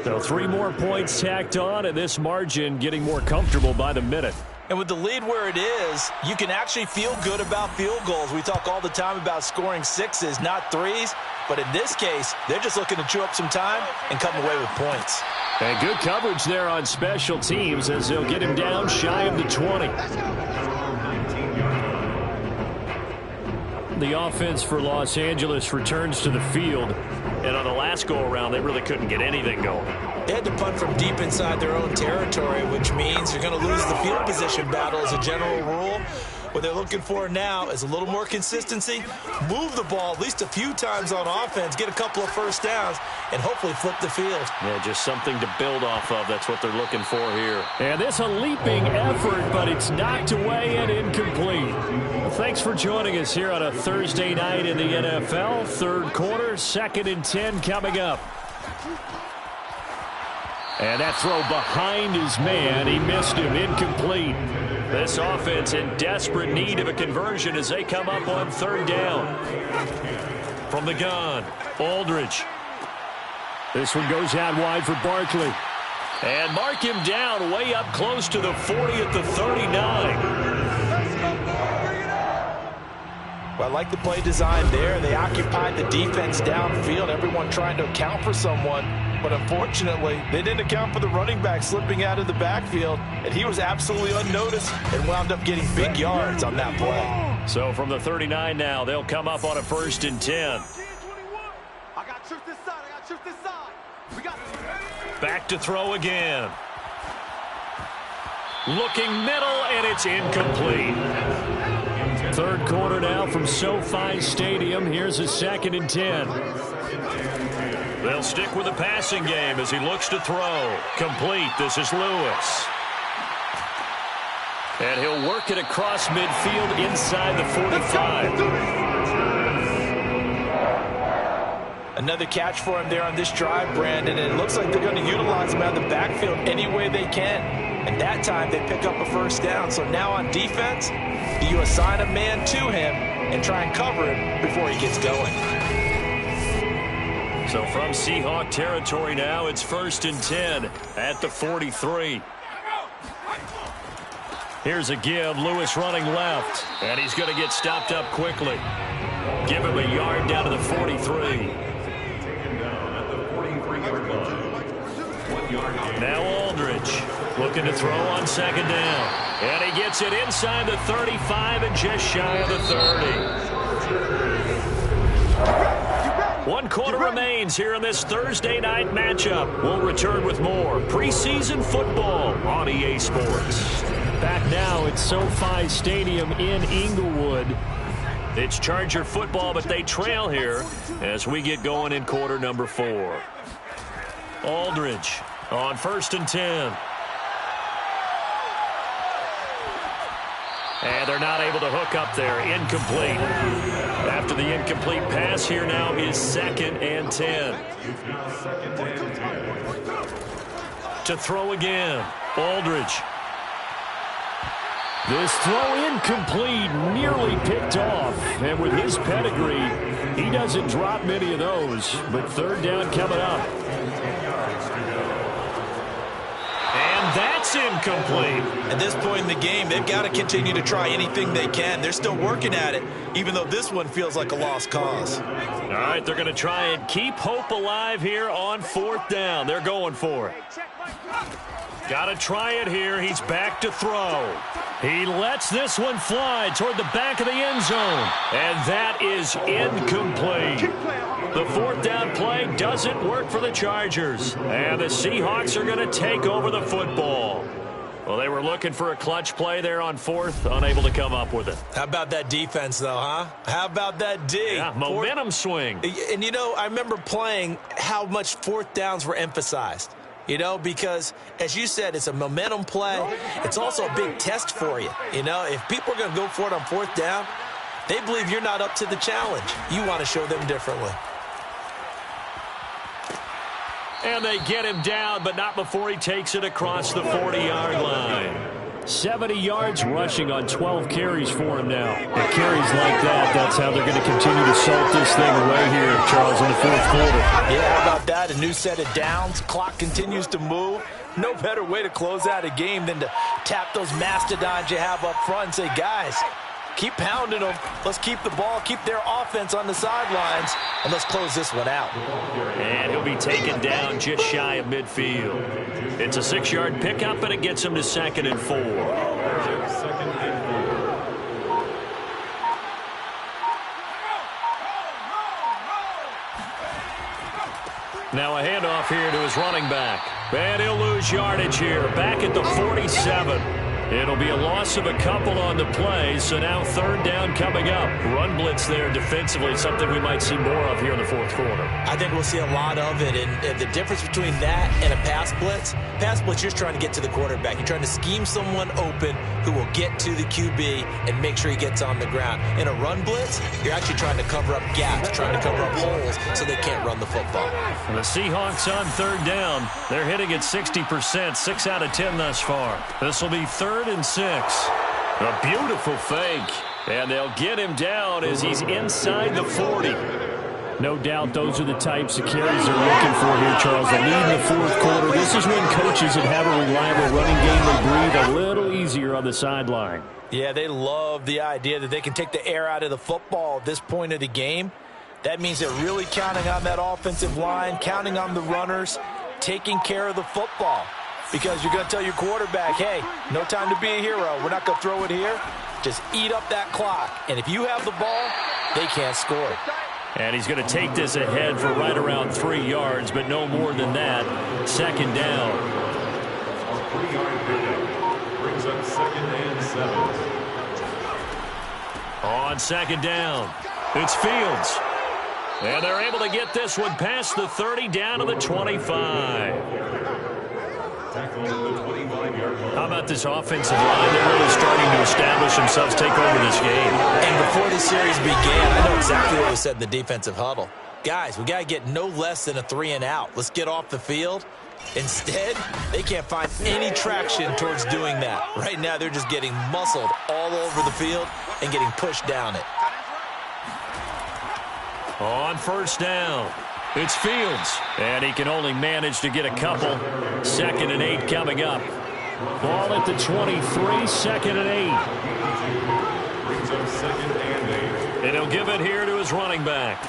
So 3 more points tacked on, and this margin getting more comfortable by the minute.
And with the lead where it is, you can actually feel good about field goals. We talk all the time about scoring 6s, not 3s. But in this case, they're just looking to chew up some time and come away with points.
And good coverage there on special teams as they'll get him down shy of the 20. The offense for Los Angeles returns to the field. And on the last go-around, they really couldn't get anything going.
They had to punt from deep inside their own territory, which means you're going to lose the field position battle as a general rule. What they're looking for now is a little more consistency, move the ball at least a few times on offense, get a couple of first downs, and hopefully flip the field.
Yeah, just something to build off of. That's what they're looking for here. And this a leaping effort, but it's knocked away and incomplete. Well, thanks for joining us here on a Thursday night in the NFL. 3rd quarter, 2nd and 10 coming up. And that throw behind his man. He missed him. Incomplete. This offense in desperate need of a conversion as they come up on 3rd down. From the gun, Aldridge. This one goes out wide for Barkley. And mark him down way up close to the 40 at the 39.
Well, I like the play design there. They occupied the defense downfield, everyone trying to account for someone. But unfortunately, they didn't account for the running back slipping out of the backfield, and he was absolutely unnoticed and wound up getting big yards on that play.
So from the 39 now, they'll come up on a 1st and 10. Back to throw again. Looking middle, and it's incomplete. 3rd quarter now from SoFi Stadium. Here's a 2nd and 10. They'll stick with the passing game as he looks to throw. Complete. This is Lewis. And he'll work it across midfield inside the 45.
Another catch for him there on this drive, Brandon, and it looks like they're going to utilize him out of the backfield any way they can. And that time they pick up a first down. So now on defense, do you assign a man to him and try and cover him before he gets going?
So from Seahawk territory now, it's 1st and 10 at the 43. Here's a give. Lewis running left, and he's going to get stopped up quickly. Give him a yard down to the 43. Now Aldridge looking to throw on 2nd down. And he gets it inside the 35 and just shy of the 30. 1 quarter remains here in this Thursday night matchup. We'll return with more preseason football on EA Sports.
Back now at SoFi Stadium in Inglewood.
It's Charger football, but they trail here as we get going in quarter number 4. Aldridge on 1st and 10. And they're not able to hook up there. Incomplete. After the incomplete pass, here now is 2nd and 10. To throw again. Aldridge.
This throw incomplete, nearly picked off. And with his pedigree, he doesn't drop many of those. But 3rd down coming up.
And that's incomplete.
At this point in the game, they've got to continue to try anything they can. They're still working at it, even though this one feels like a lost cause.
All right, they're going to try and keep hope alive here on 4th down. They're going for it. Got to try it here. He's back to throw. He lets this one fly toward the back of the end zone. And that is incomplete. The 4th down play doesn't work for the Chargers. And the Seahawks are going to take over the football. Well, they were looking for a clutch play there on 4th, unable to come up with it.
How about that defense, though, huh? How about that D?
Yeah, momentum swing.
And, you know, I remember playing how much 4th downs were emphasized. You know, because, as you said, it's a momentum play. It's also a big test for you. You know, if people are going to go for it on 4th down, they believe you're not up to the challenge. You want to show them differently.
And they get him down, but not before he takes it across the 40-yard line.
70 yards rushing on 12 carries for him now. And carries like that, that's how they're going to continue to salt this thing away here, Charles, in the 4th quarter.
Yeah, how about that? A new set of downs. Clock continues to move. No better way to close out a game than to tap those mastodons you have up front and say, guys, keep pounding them. Let's keep the ball, keep their offense on the sidelines, and let's close this one out.
And he'll be taken down just shy of midfield. It's a 6-yard pickup, and it gets him to 2nd and 4. Now a handoff here to his running back. And he'll lose yardage here, back at the 47. It'll be a loss of a couple on the play, so now 3rd down coming up. Run blitz there defensively, something we might see more of here in the 4th quarter.
I think we'll see a lot of it, and the difference between that and a pass blitz, you're just trying to get to the quarterback. You're trying to scheme someone open who will get to the QB and make sure he gets on the ground. In a run blitz, you're actually trying to cover up gaps, trying to cover up holes so they can't run the football.
And the Seahawks on 3rd down. They're hitting at 60%, 6 out of 10 thus far. This will be 3rd and 6. A beautiful fake. And they'll get him down as he's inside the 40.
No doubt those are the types of carries they're looking for here, Charles. The lead in the 4th quarter. This is when coaches that have a reliable running game will breathe a little easier on the sideline.
Yeah, they love the idea that they can take the air out of the football at this point of the game. That means they're really counting on that offensive line, counting on the runners, taking care of the football. Because you're going to tell your quarterback, hey, no time to be a hero. We're not going to throw it here. Just eat up that clock. And if you have the ball, they can't score.
And he's going to take this ahead for right around 3 yards, but no more than that. 2nd down.
3-yard pickup brings up 2nd and 7.
On 2nd down, it's Fields. And they're able to get this one past the 30 down to the 25. How about this offensive line? They're really starting to establish themselves, take over this game.
And before the series began, I know exactly what was said in the defensive huddle. guys, we got to get no less than a 3-and-out. Let's get off the field. Instead, they can't find any traction towards doing that. Right now, they're just getting muscled all over the field and getting pushed down it.
On first down, it's Fields, and he can only manage to get a couple. 2nd and 8 coming up. Ball at the 23, 2nd and 8. And he'll give it here to his running back.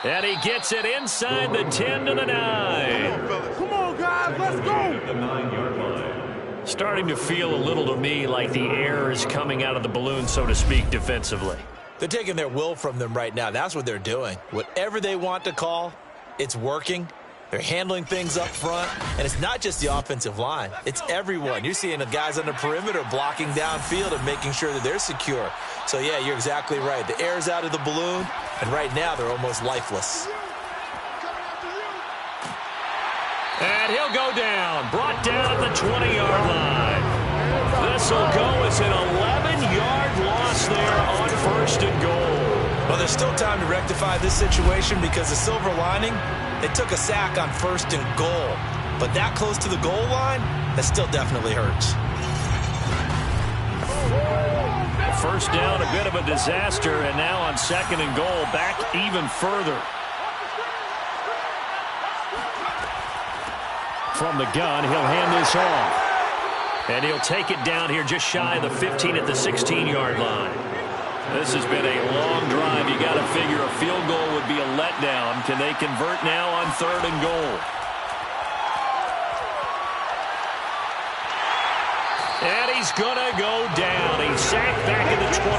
And he gets it inside the 10 to the 9.
Come on, guys, let's go.
The 9-yard line.
Starting to feel a little to me like the air is coming out of the balloon, so to speak, defensively.
They're taking their will from them right now. That's what they're doing. Whatever they want to call, it's working. They're handling things up front, and it's not just the offensive line. It's everyone. You're seeing the guys on the perimeter blocking downfield and making sure that they're secure. So, yeah, you're exactly right. The air's out of the balloon, and right now they're almost lifeless.
And he'll go down. Brought down at the 20-yard line. This will go as an 11-yard loss there on 1st and goal.
Well, there's still time to rectify this situation because the silver lining, they took a sack on 1st and goal. But that close to the goal line, that still definitely hurts.
First down, a bit of a disaster, and now on 2nd and goal, back even further. From the gun, he'll hand this off. And he'll take it down here just shy of the 15 at the 16-yard line. This has been a long drive. You got to figure a field goal would be a letdown. Can they convert now on 3rd and goal? And he's going to go down. He's sacked back at the 24.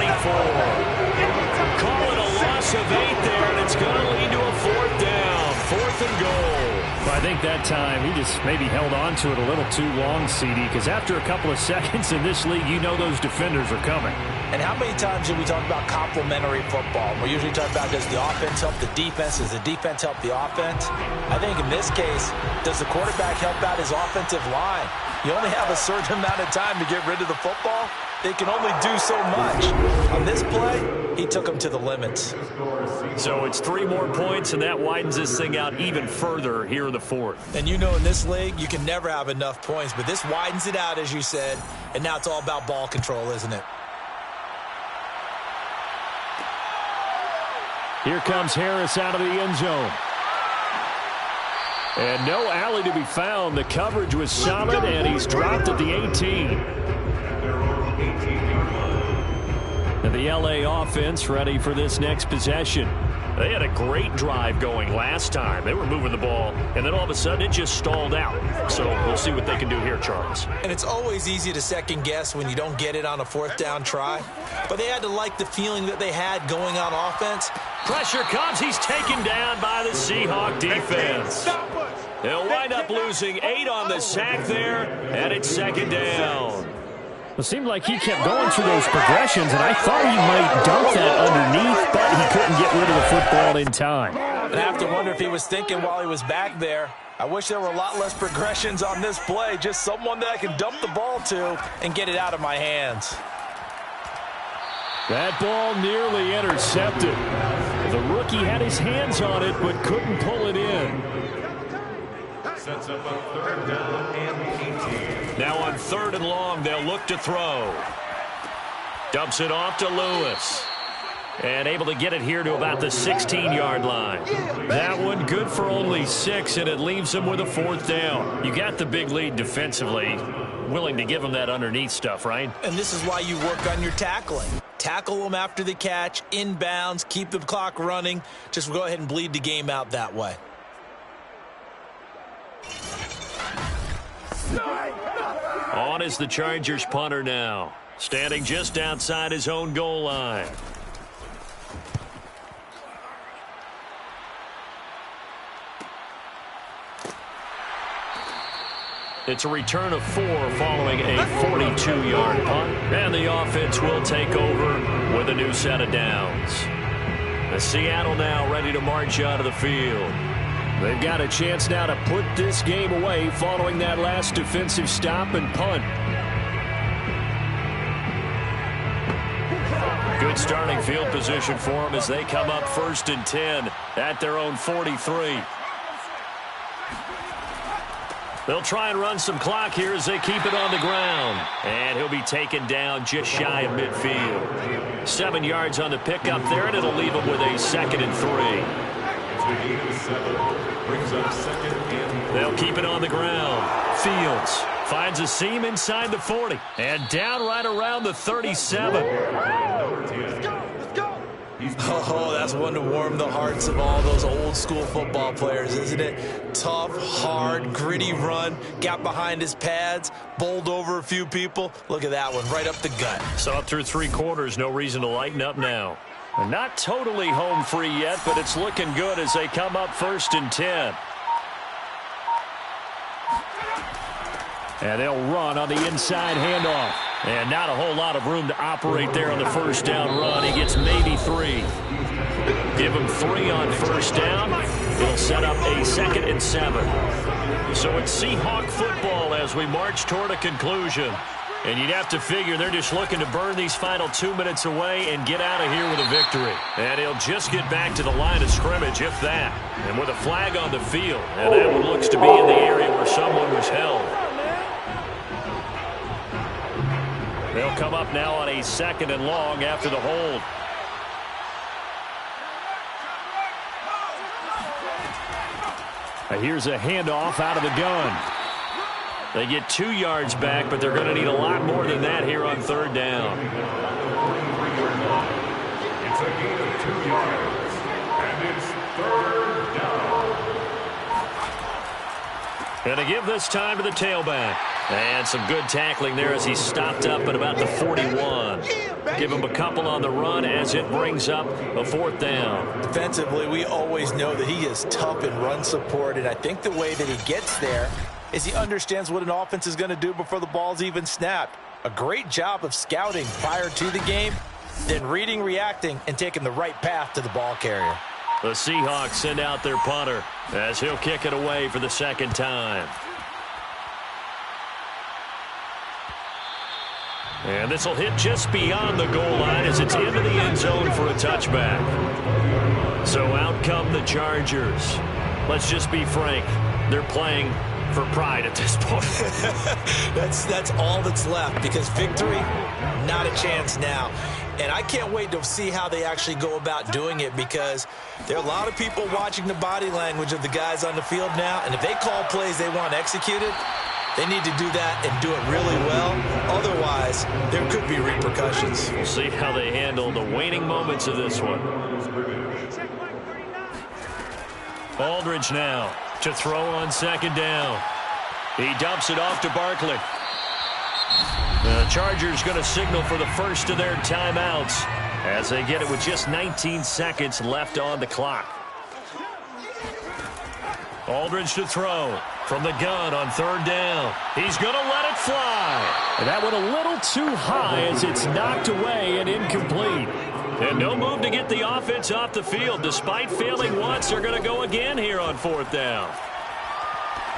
Call it a loss of 8 there, and it's going to lead to a 4th down. 4th and goal.
Well, I think that time he just maybe held on to it a little too long, CD, because after a couple of seconds in this league, you know those defenders are coming.
And how many times do we talk about complementary football? We usually talk about, does the offense help the defense? Does the defense help the offense? I think in this case, does the quarterback help out his offensive line? You only have a certain amount of time to get rid of the football. They can only do so much. On this play, he took them to the limits.
So it's 3 more points, and that widens this thing out even further here in the 4th.
And you know in this league, you can never have enough points, but this widens it out, as you said, and now it's all about ball control, isn't it?
Here comes Harris out of the end zone. And no alley to be found. The coverage was solid, and he's dropped at the 18. And the LA offense ready for this next possession. They had a great drive going last time. They were moving the ball, and then all of a sudden it just stalled out. So we'll see what they can do here, Charles.
And it's always easy to second guess when you don't get it on a 4th down try. But they had to like the feeling that they had going on offense.
Pressure comes. He's taken down by the Seahawk defense. They'll wind up losing 8 on the sack there, and it's 2nd down.
It seemed like he kept going through those progressions, and I thought he might dunk that underneath, but he couldn't get rid of the football in time.
And I have to wonder if he was thinking while he was back there, I wish there were a lot less progressions on this play, just someone that I can dump the ball to and get it out of my hands.
That ball nearly intercepted. The rookie had his hands on it, but couldn't pull it in.
Sets up a 3rd down and 18.
Now on 3rd and long, they'll look to throw. Dumps it off to Lewis. And able to get it here to about the 16-yard line. That one good for only 6, and it leaves them with a 4th down. You got the big lead defensively. Willing to give them that underneath stuff, right?
And this is why you work on your tackling. Tackle them after the catch, inbounds, keep the clock running. Just go ahead and bleed the game out that way.
On is the Chargers punter now. Standing just outside his own goal line. It's a return of 4 following a 42-yard punt. And the offense will take over with a new set of downs. The Seattle now ready to march out of the field. They've got a chance now to put this game away following that last defensive stop and punt. Good starting field position for them as they come up 1st and 10 at their own 43. They'll try and run some clock here as they keep it on the ground. And he'll be taken down just shy of midfield. 7 yards on the pickup there, and it'll leave him with a 2nd and 3.
Brings up 2nd and 3.
They'll keep it on the ground. Fields finds a seam inside the 40. And down right around the 37.
Oh, that's one to warm the hearts of all those old school football players, isn't it? Tough, hard, gritty run, got behind his pads, bowled over a few people. Look at that one, right up the gut.
Saw it through 3 quarters, no reason to lighten up now. Not totally home free yet, but it's looking good as they come up 1st and 10. And they'll run on the inside handoff. And not a whole lot of room to operate there on the 1st down run. He gets maybe 3. Give him 3 on 1st down. It'll set up a 2nd and 7. So it's Seahawk football as we march toward a conclusion. And you'd have to figure they're just looking to burn these final 2 minutes away and get out of here with a victory. And he'll just get back to the line of scrimmage, if that. And with a flag on the field. And that one looks to be in the area where someone was held. They'll come up now on a 2nd and long after the hold. Here's a handoff out of the gun. They get 2 yards back, but they're going to need a lot more than that here on 3rd down.
It's a gain of 2 yards, and it's 3rd down.
And to give this time to the tailback. And some good tackling there as he stopped up at about the 41. Give him a couple on the run as it brings up a 4th down.
Defensively, we always know that he is tough in run support, and I think the way that he gets there is he understands what an offense is going to do before the ball's even snapped. A great job of scouting prior to the game, then reading, reacting, and taking the right path to the ball carrier.
The Seahawks send out their punter as he'll kick it away for the 2nd time. And this will hit just beyond the goal line as it's into the end zone for a touchback. So out come the Chargers. Let's just be frank. They're playing for pride at this point.
That's all that's left, because victory, not a chance now. And I can't wait to see how they actually go about doing it, because there are a lot of people watching the body language of the guys on the field now, and if they call plays they want executed, they need to do that and do it really well. Otherwise, there could be repercussions.
We'll see how they handle the waning moments of this one. Aldridge now to throw on 2nd down. He dumps it off to Barkley. The Chargers going to signal for the first of their timeouts as they get it with just 19 seconds left on the clock. Aldridge to throw from the gun on 3rd down. He's going to let it fly. And that went a little too high as it's knocked away and incomplete. And no move to get the offense off the field. Despite failing once, they're going to go again here on 4th down.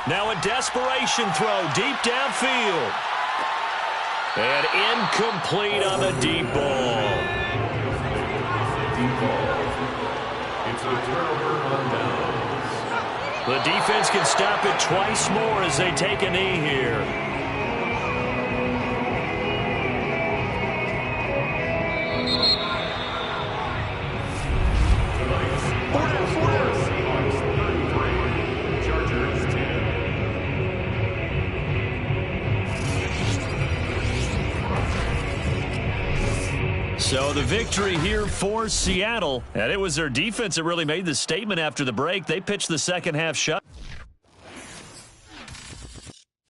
Now a desperation throw deep downfield. And incomplete on the deep ball.
It's a turnover on downs.
The defense can stop it twice more as they take a knee here.
Seahawks 33, Chargers 10.
So the victory here for Seattle. And it was their defense that really made the statement after the break. They pitched the second half shut.